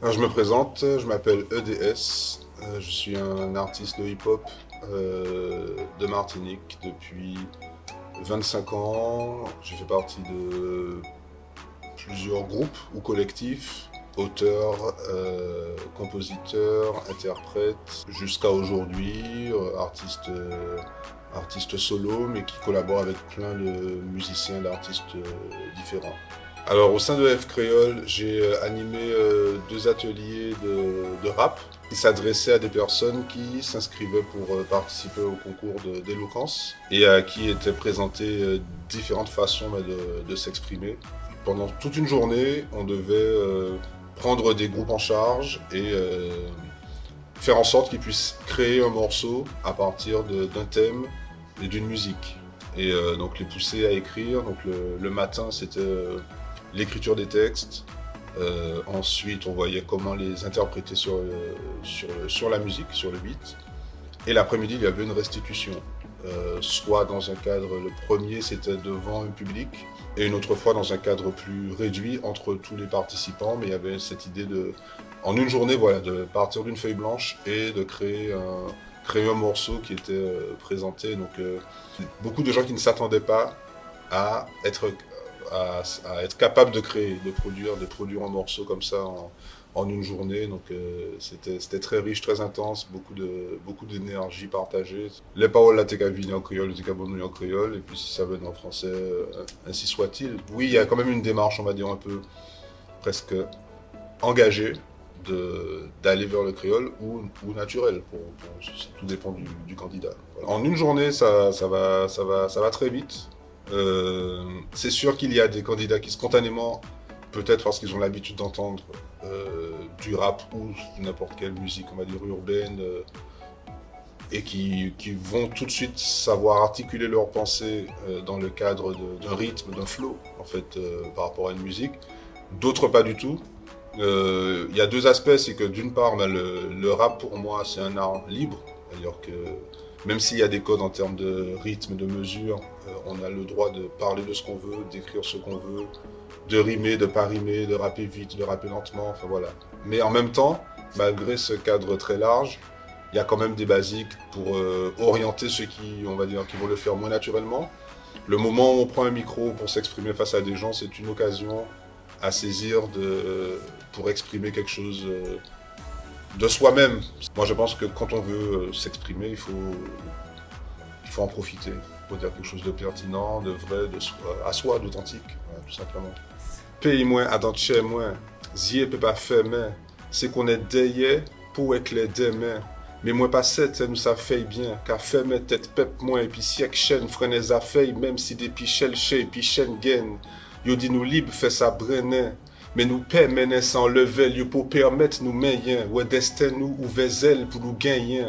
Alors, je me présente, je m'appelle EDS, je suis un artiste de hip-hop de Martinique depuis 25 ans. J'ai fait partie de plusieurs groupes ou collectifs, auteurs, compositeurs, interprètes, jusqu'à aujourd'hui, artiste solo, mais qui collabore avec plein de musiciens, d'artistes différents. Alors au sein de F Créole, j'ai animé deux ateliers de rap qui s'adressaient à des personnes qui s'inscrivaient pour participer au concours d'éloquence et à qui étaient présentées différentes façons de s'exprimer. Pendant toute une journée, on devait prendre des groupes en charge et faire en sorte qu'ils puissent créer un morceau à partir d'un thème et d'une musique. Et donc les pousser à écrire. Donc le matin, c'était l'écriture des textes. Ensuite, on voyait comment les interpréter sur la musique, sur le beat. Et l'après-midi, il y avait une restitution. Soit dans un cadre, le premier c'était devant un public, et une autre fois dans un cadre plus réduit entre tous les participants, mais il y avait cette idée en une journée, voilà, de partir d'une feuille blanche et de créer un morceau qui était présenté. Donc beaucoup de gens qui ne s'attendaient pas à être, à être capables de créer, de produire un morceau comme ça en une journée. Donc c'était très riche, très intense, beaucoup d'énergie partagée. Les paroles là, t'es qu'à venir en créole, t'es qu'à bonner en créole, et puis si ça venait en français, ainsi soit-il. Oui, il y a quand même une démarche, on va dire, un peu presque engagée d'aller vers le créole ou naturel. Tout dépend du candidat. Voilà. En une journée, ça va très vite. C'est sûr qu'il y a des candidats qui spontanément, peut-être parce qu'ils ont l'habitude d'entendre du rap ou n'importe quelle musique, on va dire urbaine, et qui vont tout de suite savoir articuler leurs pensées dans le cadre d'un rythme, d'un flow, en fait, par rapport à une musique. D'autres pas du tout. Il y a deux aspects, c'est que d'une part, le rap pour moi c'est un art libre, c'est-à-dire que même s'il y a des codes en termes de rythme, de mesure, on a le droit de parler de ce qu'on veut, d'écrire ce qu'on veut, de rimer, de pas rimer, de rapper vite, de rapper lentement, enfin voilà. Mais en même temps, malgré ce cadre très large, il y a quand même des basiques pour orienter ceux qui, on va dire, qui vont le faire moins naturellement. Le moment où on prend un micro pour s'exprimer face à des gens, c'est une occasion à saisir pour exprimer quelque chose de soi-même. Moi, je pense que quand on veut s'exprimer, il faut en profiter. Il faut dire quelque chose de pertinent, de vrai, à soi, d'authentique, voilà, tout simplement. Paye-moi, attends, chez moi, zie peut pas faire, mais c'est qu'on est derrière pour éclairer demain. Mais moi pas cette, nous ça fait bien, car fait mes têtes pep moi et puis siècle chaîne, freine les affaires, même si des pichelles chez et puis chaîne gaine. Yo dit nous libre, fait ça brenner. Mais nous permettez sans level, yo pour permettre nous meilleurs, ouais destin nous ouvert zèle pour nous gagner.